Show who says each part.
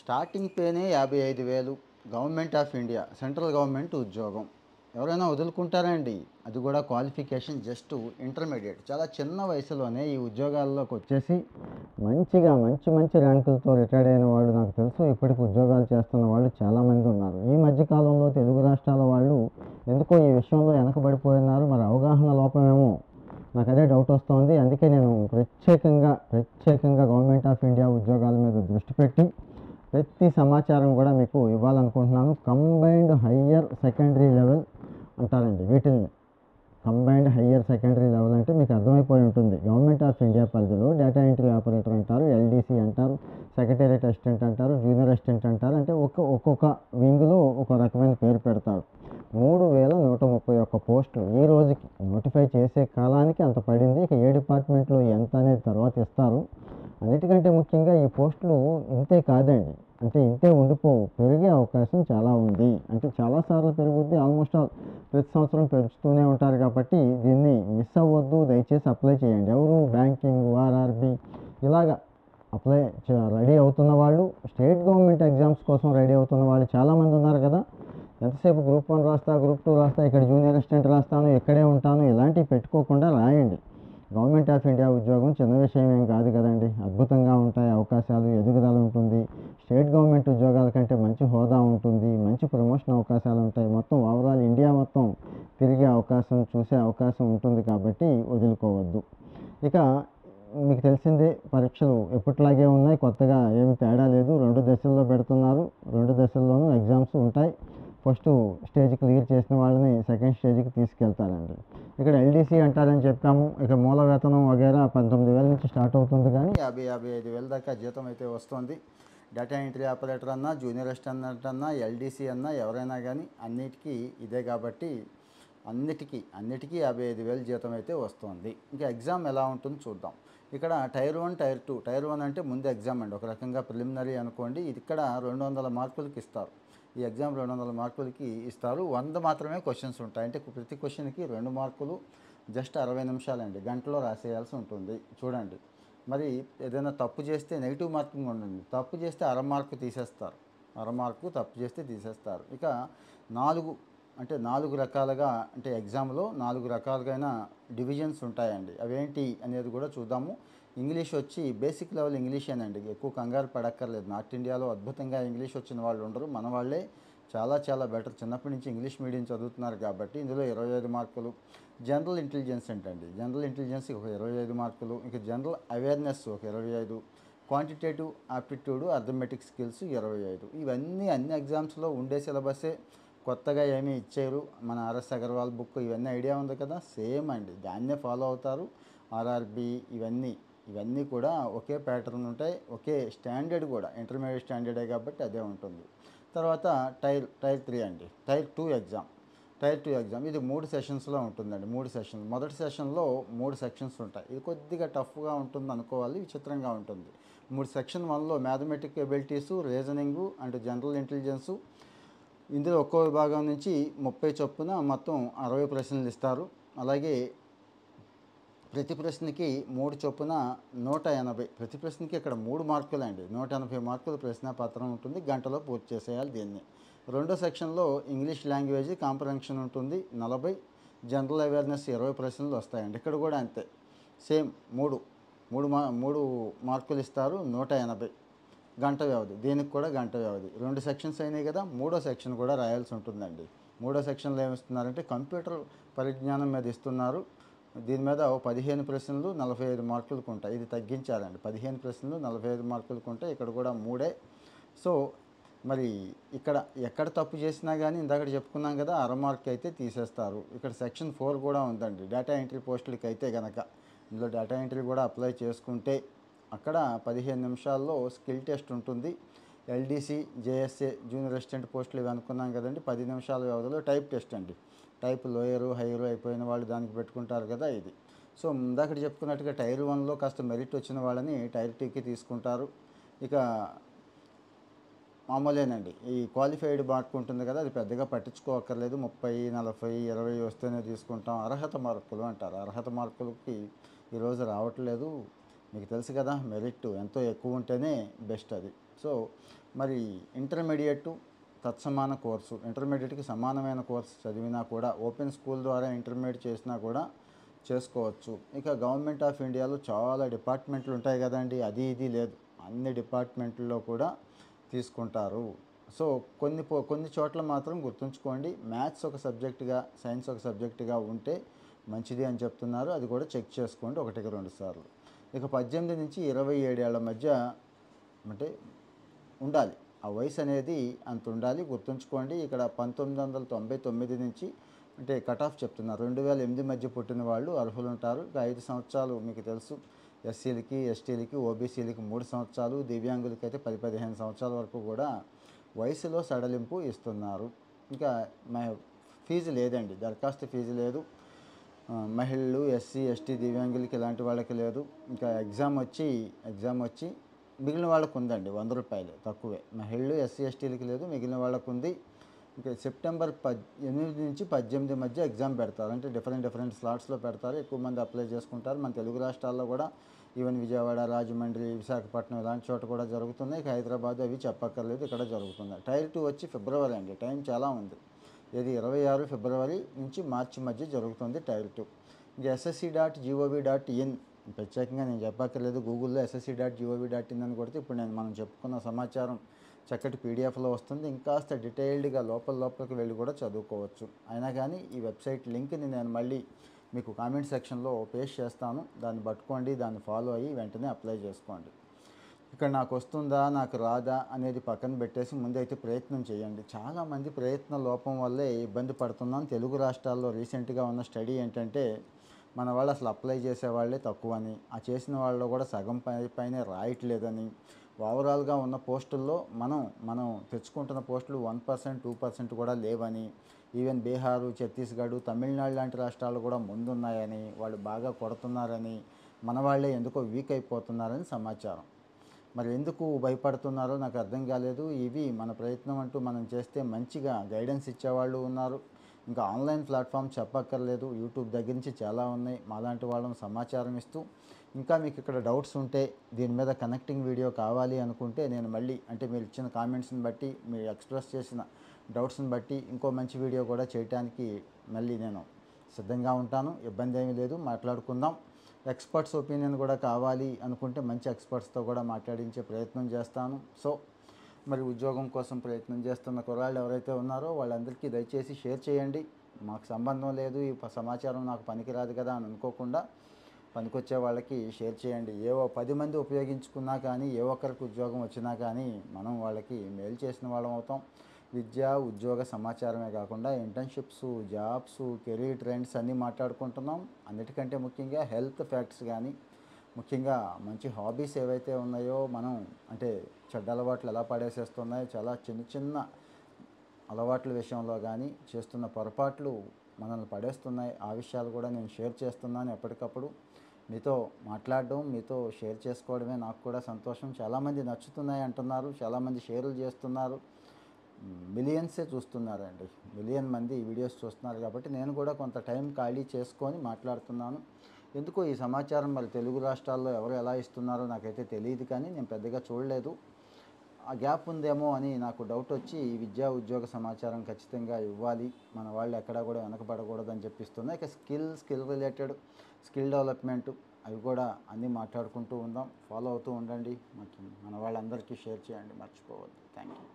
Speaker 1: Starting పేనే 55,000 government of India central government ఉద్యోగం. ఎవరైనా వదులుకుంటారండి? అది కూడా క్వాలిఫికేషన్ జస్ట్ ఇంటర్మీడియట్. చాలా చిన్న వయసులోనే ఈ ఉద్యోగాల్లోకి వచ్చేసి మంచిగా మంచి మంచి ర్యాంకులతో రిటైర్డ్ అయిన వాళ్ళు నాకు తెలుసు. ఇప్పటికి ఉద్యోగాలు చేస్తున్న వాళ్ళు చాలామంది ఉన్నారు. ఈ మధ్యకాలంలో తెలుగు రాష్ట్రాల వాళ్ళు ఎందుకో ఈ విషయంలో వెనకబడిపోయినారు. మరి అవగాహన లోపమేమో, నాకు అదే డౌట్ వస్తుంది. అందుకే నేను ప్రత్యేకంగా గవర్నమెంట్ ఆఫ్ ఇండియా ఉద్యోగాల మీద దృష్టి పెట్టి ప్రతి సమాచారం కూడా మీకు ఇవ్వాలనుకుంటున్నాను. కంబైన్డ్ హయ్యర్ సెకండరీ లెవెల్ అంటారండి వీటిని. కంబైన్డ్ హయ్యర్ సెకండరీ లెవెల్ అంటే మీకు అర్థమైపోయి ఉంటుంది. గవర్నమెంట్ ఆఫ్ ఇండియా పరిధిలో డేటా ఎంట్రీ ఆపరేటర్ అంటారు, ఎల్డీసీ అంటారు, సెక్రటేరియట్ అసిస్టెంట్ అంటారు, జూనియర్ అసిస్టెంట్ అంటారు. అంటే ఒక్కొక్క వింగ్లో ఒక రకమైన పేరు పెడతారు. 3,131 పోస్టులు ఈ రోజుకి నోటిఫై చేసే కాలానికి అంత పడింది. ఇక ఏ డిపార్ట్మెంట్లో ఎంత అనేది తర్వాత ఇస్తారు. అన్నిటికంటే ముఖ్యంగా ఈ పోస్టులు ఇంతే కాదండి, అంటే ఇంతే ఉండిపోవు, పెరిగే అవకాశం చాలా ఉంది. అంటే చాలాసార్లు పెరుగుద్ది. ఆల్మోస్ట్ ఆల్ ప్రతి సంవత్సరం పెంచుతూనే ఉంటారు. కాబట్టి దీన్ని మిస్ అవ్వద్దు, దయచేసి అప్లై చేయండి. ఎవరు బ్యాంకింగ్, ఆర్ఆర్బి ఇలాగా రెడీ అవుతున్న వాళ్ళు, స్టేట్ గవర్నమెంట్ ఎగ్జామ్స్ కోసం రెడీ అవుతున్న వాళ్ళు చాలామంది ఉన్నారు కదా. ఎంతసేపు గ్రూప్ 1 రాస్తా, గ్రూప్ 2 రాస్తా, ఇక్కడ జూనియర్ అసిస్టెంట్ రాస్తాను, ఇక్కడే ఉంటాను, ఇలాంటివి పెట్టుకోకుండా రాయండి. గవర్నమెంట్ ఆఫ్ ఇండియా ఉద్యోగం చిన్న విషయం ఏం కాదు కదండి. అద్భుతంగా ఉంటాయి అవకాశాలు, ఎదుగుదల ఉంటుంది. స్టేట్ గవర్నమెంట్ ఉద్యోగాల కంటే మంచి హోదా ఉంటుంది, మంచి ప్రమోషన్ అవకాశాలు ఉంటాయి. మొత్తం ఓవరాల్ ఇండియా మొత్తం తిరిగే అవకాశం, చూసే అవకాశం ఉంటుంది. కాబట్టి వదులుకోవద్దు. ఇక మీకు తెలిసిందే, పరీక్షలు ఎప్పటిలాగే ఉన్నాయి, కొత్తగా ఏమి తేడా లేదు. 2 దశల్లో పెడుతున్నారు. 2 దశల్లోనూ ఎగ్జామ్స్ ఉంటాయి. ఫస్ట్ స్టేజ్ క్లియర్ చేసిన వాళ్ళని సెకండ్ స్టేజ్కి తీసుకెళ్తారండి. ఇక్కడ ఎల్డీసీ అంటారని చెప్పాము. ఇక మూల వేతనం వగేరా 19,000 నుంచి స్టార్ట్ అవుతుంది. కానీ 55,000 దాకా జీతం అయితే వస్తుంది. డేటా ఎంట్రీ ఆపరేటర్ అన్నా, జూనియర్ అసిస్టెంట్ అన్నా, ఎల్డీసీ అన్నా, ఎవరైనా కానీ అన్నిటికీ ఇదే. కాబట్టి అన్నిటికీ 55,000 జీతం అయితే వస్తుంది. ఇంకా ఎగ్జామ్ ఎలా ఉంటుందో చూద్దాం. ఇక్కడ టైర్ 1, టైర్ 2. టైర్ 1 అంటే ముందు ఎగ్జామ్ అండి, ఒక రకంగా ప్రిలిమినరీ అనుకోండి. ఇది ఇక్కడ 200 మార్కులకి ఇస్తారు. ఈ ఎగ్జామ్ 200 మార్కులకి ఇస్తారు. 100 మాత్రమే క్వశ్చన్స్ ఉంటాయి. అంటే ప్రతి క్వశ్చన్కి 2 మార్కులు. జస్ట్ 60 నిమిషాలండి, గంటలో రాసేయాల్సి ఉంటుంది. చూడండి, మరి ఏదైనా తప్పు చేస్తే నెగిటివ్ మార్కింగ్ ఉంటుంది. తప్పు చేస్తే అర మార్కు తీసేస్తారు. అర మార్కు తప్పు చేస్తే తీసేస్తారు. ఇక 4 రకాలుగా, అంటే ఎగ్జామ్లో 4 రకాలుగైన డివిజన్స్ ఉంటాయండి. అవేంటి అనేది కూడా చూద్దాము. ఇంగ్లీష్ వచ్చి బేసిక్ లెవెల్ ఇంగ్లీషేనండి, ఎక్కువ కంగారు పడక్కర్లేదు. నార్త్ ఇండియాలో అద్భుతంగా ఇంగ్లీష్ వచ్చిన వాళ్ళు ఉండరు, మన వాళ్ళే చాలా బెటర్. చిన్నప్పటి నుంచి ఇంగ్లీష్ మీడియం చదువుతున్నారు కాబట్టి ఇందులో 25 మార్కులు. జనరల్ ఇంటెలిజెన్స్ ఏంటండి, జనరల్ ఇంటెలిజెన్స్ ఒక 25 మార్కులు. ఇంకా జనరల్ అవేర్నెస్ ఒక 25, క్వాంటిటేటివ్ ఆప్టిట్యూడ్, అర్థమెటిక్ స్కిల్స్ 25. ఇవన్నీ అన్ని ఎగ్జామ్స్లో ఉండే సిలబస్సే, కొత్తగా ఏమీ ఇచ్చారు. మన ఆర్ఎస్ అగర్వాల్ బుక్ ఇవన్నీ ఐడియా ఉంది కదా, సేమ్ అండి, దాన్నే ఫాలో అవుతారు. ఆర్ఆర్బి ఇవన్నీ కూడా ఒకే ప్యాటర్న్ ఉంటాయి, ఒకే స్టాండర్డ్ కూడా, ఇంటర్మీడియట్ స్టాండర్డే కాబట్టి అదే ఉంటుంది. తర్వాత టైర్ 3 అండి, టైర్ 2 ఎగ్జామ్. ఇది 3 సెషన్స్లో ఉంటుందండి. 3 సెషన్లు. మొదటి సెషన్లో 3 సెక్షన్స్ ఉంటాయి. ఇది కొద్దిగా టఫ్గా ఉంటుంది అనుకోవాలి, విచిత్రంగా ఉంటుంది. 3 సెక్షన్ 1లో mathematic abilities, reasoning and general intelligence. ఇందులో ఒక్కో విభాగం నుంచి 30 చొప్పున మొత్తం 60 ప్రశ్నలు ఇస్తారు. అలాగే ప్రతి ప్రశ్నకి 3 చొప్పున 180. ప్రతి ప్రశ్నకి ఇక్కడ 3 మార్కులు అండి, 180 మార్కులు ప్రశ్నాపత్రం ఉంటుంది. గంటలో పూర్తి చేసేయాలి దీన్ని. రెండో సెక్షన్లో ఇంగ్లీష్ లాంగ్వేజ్ కాంప్రహెన్షన్ ఉంటుంది, 40. జనరల్ అవేర్నెస్ 20 ప్రశ్నలు వస్తాయండి. ఇక్కడ కూడా అంతే, సేమ్ 3 మార్కులు ఇస్తారు, 180. గంట వ్యవధి, దీనికి కూడా గంట వ్యవధి. 2 సెక్షన్స్ అయినాయి కదా, మూడో సెక్షన్ కూడా రాయాల్సి ఉంటుందండి. మూడో సెక్షన్లో ఏమిస్తున్నారంటే కంప్యూటర్ పరిజ్ఞానం మీద ఇస్తున్నారు. దీని మీద 15 ప్రశ్నలు 45 మార్కులకు ఉంటాయి. ఇది తగ్గించాలండి, 15 ప్రశ్నలు 45 మార్కులకు ఉంటాయి. ఇక్కడ కూడా 3. సో మరి ఇక్కడ ఎక్కడ తప్పు చేసినా కానీ ఇందాక చెప్పుకున్నాం కదా, అర మార్క్ అయితే తీసేస్తారు. ఇక్కడ సెక్షన్ 4 కూడా ఉందండి, డేటా ఎంట్రీ పోస్టులకి అయితే కనుక. ఇందులో డేటా ఎంట్రీ కూడా అప్లై చేసుకుంటే అక్కడ 15 నిమిషాల్లో స్కిల్ టెస్ట్ ఉంటుంది. ఎల్డీసీ, జేఎస్ఏ జూనియర్ అసిస్టెంట్ పోస్టులు ఇవి అనుకున్నాం కదండి. 10 నిమిషాల వ్యవధిలో టైప్ టెస్ట్ అండి. టైప్ లోయరు హైయరు అయిపోయిన వాళ్ళు దానికి పెట్టుకుంటారు కదా ఇది. సో ఇందాక చెప్పుకున్నట్టుగా టైర్ 1లో కాస్త మెరిట్ వచ్చిన వాళ్ళని టైర్ 2కి తీసుకుంటారు. ఇక మామూలేనండి, ఈ క్వాలిఫైడ్ మార్క్ ఉంటుంది కదా, అది పెద్దగా పట్టించుకోక్కర్లేదు. 30, 40, 20 వస్తేనే తీసుకుంటాం. అర్హత మార్కులు అంటారు. అర్హత మార్కులకి ఈరోజు రావట్లేదు. మీకు తెలుసు కదా, మెరిట్ ఎంతో ఎక్కువ ఉంటేనే బెస్ట్ అది. సో మరి ఇంటర్మీడియట్ తత్సమాన కోర్సు, ఇంటర్మీడియట్కి సమానమైన కోర్సు చదివినా కూడా ఓపెన్ స్కూల్ ద్వారా ఇంటర్మీడియట్ చేసినా కూడా చేసుకోవచ్చు. ఇక గవర్నమెంట్ ఆఫ్ ఇండియాలో చాలా డిపార్ట్మెంట్లు ఉంటాయి కదండి, అది ఇది లేదు, అన్ని డిపార్ట్మెంట్లో కూడా తీసుకుంటారు. సో కొన్ని చోట్ల మాత్రం గుర్తుంచుకోండి, మ్యాథ్స్ ఒక సబ్జెక్టుగా, సైన్స్ ఒక సబ్జెక్టుగా ఉంటే మంచిది అని చెప్తున్నారు. అది కూడా చెక్ చేసుకోండి 1-2 సార్లు. ఇక 18 నుంచి 27 ఏళ్ల మధ్య అంటే ఉండాలి, ఆ వయసు అనేది అంత ఉండాలి, గుర్తుంచుకోండి. ఇక్కడ 1999 నుంచి అంటే కట్ ఆఫ్ చెప్తున్నారు, 2008 మధ్య పుట్టిన వాళ్ళు అర్హులు ఉంటారు. ఇక 5 సంవత్సరాలు మీకు తెలుసు, ఎస్సీలకి, ఎస్టీలకి, ఓబీసీలకి 3 సంవత్సరాలు, దివ్యాంగులకి అయితే 10-15 సంవత్సరాల వరకు కూడా వయసులో సడలింపు ఇస్తున్నారు. ఇంకా ఫీజు లేదండి, దరఖాస్తు ఫీజు లేదు. మహిళలు, ఎస్సీ, ఎస్టీ, దివ్యాంగులకి ఇలాంటి వాళ్ళకి లేదు. ఇంకా ఎగ్జామ్ వచ్చి మిగిలిన వాళ్ళకు ఉందండి, 100 రూపాయలు, తక్కువే. మహిళలు, ఎస్సీ, ఎస్టీలకి లేదు, మిగిలిన వాళ్ళకు ఉంది. ఇంకా సెప్టెంబర్ 8 నుంచి 18 మధ్య ఎగ్జామ్ పెడతారు. అంటే డిఫరెంట్ స్లాట్స్లో పెడతారు, ఎక్కువ మంది అప్లై చేసుకుంటారు. మన తెలుగు రాష్ట్రాల్లో కూడా ఈవెన్ విజయవాడ, రాజమండ్రి, విశాఖపట్నం ఇలాంటి చోట కూడా జరుగుతున్నాయి. ఇక హైదరాబాద్ అవి చెప్పక్కర్లేదు, ఇక్కడ జరుగుతున్నాయి. టైర్ 2 వచ్చి ఫిబ్రవరి అండి, టైం చాలా ఉంది. ఇది 26 ఫిబ్రవరి నుంచి మార్చి మధ్య జరుగుతుంది టైర్ 2. ఇంకా ssc.gov.in ప్రత్యేకంగా నేను చెప్పక్కర్లేదు, గూగుల్లో ssc.gov.in అని కొడితే ఇప్పుడు మనం చెప్పుకున్న సమాచారం చక్కటి పీడిఎఫ్లో వస్తుంది. ఇంకాస్త డీటెయిల్డ్గా లోపలికి వెళ్ళి కూడా చదువుకోవచ్చు. అయినా కానీ ఈ వెబ్సైట్ లింక్ని నేను మళ్ళీ మీకు కామెంట్ సెక్షన్లో పేస్ట్ చేస్తాను, దాన్ని పట్టుకోండి, దాన్ని ఫాలో అయ్యి వెంటనే అప్లై చేసుకోండి. ఇక్కడ నాకు వస్తుందా, నాకు రాదా అనేది పక్కన పెట్టేసి ముందైతే ప్రయత్నం చేయండి. చాలామంది ప్రయత్న లోపం వల్లే ఇబ్బంది పడుతున్నాం. తెలుగు రాష్ట్రాల్లో రీసెంట్గా ఉన్న స్టడీ ఏంటంటే, మన వాళ్ళు అసలు అప్లై చేసేవాళ్ళే తక్కువని, ఆ చేసిన వాళ్ళలో కూడా సగం పైనే రాయట్లేదని, ఓవరాల్గా ఉన్న పోస్టుల్లో మనం తెచ్చుకుంటున్న పోస్టులు 1%, 2% కూడా లేవని, ఈవెన్ బీహారు, ఛత్తీస్గఢ్, తమిళనాడు లాంటి రాష్ట్రాలు కూడా ముందున్నాయని, వాళ్ళు బాగా కొడుతున్నారని, మన వాళ్ళే ఎందుకో వీక్ అయిపోతున్నారని సమాచారం. మరి ఎందుకు భయపడుతున్నారో నాకు అర్థం కాలేదు. ఇవి మన ప్రయత్నం అంటూ మనం చేస్తే మంచిగా గైడెన్స్ ఇచ్చేవాళ్ళు ఉన్నారు. ఇంకా ఆన్లైన్ ప్లాట్ఫామ్ చెప్పక్కర్లేదు, యూట్యూబ్ దగ్గర నుంచి చాలా ఉన్నాయి, మాలాంటి వాళ్ళని సమాచారం ఇస్తూ. ఇంకా మీకు ఇక్కడ డౌట్స్ ఉంటే, దీని మీద కనెక్టింగ్ వీడియో కావాలి అనుకుంటే నేను మళ్ళీ అంటే మీరు ఇచ్చిన కామెంట్స్ని బట్టి, మీరు ఎక్స్ప్రెస్ చేసిన డౌట్స్ని బట్టి ఇంకో మంచి వీడియో కూడా చేయడానికి మళ్ళీ నేను సిద్ధంగా ఉంటాను. ఇబ్బంది ఏమీ లేదు, మాట్లాడుకుందాం. ఎక్స్పర్ట్స్ ఒపీనియన్ కూడా కావాలి అనుకుంటే మంచి ఎక్స్పర్ట్స్తో కూడా మాట్లాడించే ప్రయత్నం చేస్తాను. సో మరి ఉద్యోగం కోసం ప్రయత్నం చేస్తున్న కుర్రాళ్ళు ఎవరైతే ఉన్నారో వాళ్ళందరికీ దయచేసి షేర్ చేయండి. మాకు సంబంధం లేదు, ఈ సమాచారం నాకు పనికిరాదు కదా అని అనుకోకుండా పనికొచ్చే వాళ్ళకి షేర్ చేయండి. 10 మంది ఉపయోగించుకున్నా కానీ, ఒక్కరికి ఉద్యోగం వచ్చినా కానీ మనం వాళ్ళకి మేలు చేసిన వాళ్ళం అవుతాం. విద్య, ఉద్యోగ సమాచారమే కాకుండా ఇంటర్న్షిప్స్, జాబ్స్, కెరీర్ ట్రెండ్స్ అన్నీ మాట్లాడుకుంటున్నాం. అన్నిటికంటే ముఖ్యంగా హెల్త్ ఫ్యాక్ట్స్ కానీ, ముఖ్యంగా మంచి హాబీస్ ఏవైతే ఉన్నాయో, మనం అంటే చెడ్డ అలవాట్లు ఎలా పడేసేస్తున్నాయి, చాలా చిన్న అలవాట్ల విషయంలో కానీ చేస్తున్న పొరపాట్లు మనల్ని పడేస్తున్నాయి, ఆ విషయాలు కూడా నేను షేర్ చేస్తున్నాను ఎప్పటికప్పుడు. మీతో మాట్లాడడం, మీతో షేర్ చేసుకోవడమే నాకు కూడా సంతోషం. చాలామంది నచ్చుతున్నాయి అంటున్నారు, చాలామంది షేర్లు చేస్తున్నారు. మిలియన్సే చూస్తున్నారండి, మిలియన్ మంది వీడియోస్ చూస్తున్నారు. కాబట్టి నేను కూడా కొంత టైం ఖాళీ చేసుకొని మాట్లాడుతున్నాను. ఎందుకో ఈ సమాచారం మరి తెలుగు రాష్ట్రాల్లో ఎవరు ఎలా ఇస్తున్నారో నాకైతే తెలియదు, కానీ నేను పెద్దగా చూడలేదు. ఆ గ్యాప్ ఉందేమో అని నాకు డౌట్ వచ్చి, ఈ విద్యా ఉద్యోగ సమాచారం ఖచ్చితంగా ఇవ్వాలి, మన వాళ్ళు ఎక్కడా కూడా వెనకబడకూడదని చెప్పిస్తున్నా. ఇక స్కిల్ రిలేటెడ్, స్కిల్ డెవలప్మెంట్ అవి కూడా అన్నీ మాట్లాడుకుంటూ ఉందాం. ఫాలో అవుతూ ఉండండి, మన వాళ్ళందరికీ షేర్ చేయండి, మర్చిపోవద్దు. Thank you.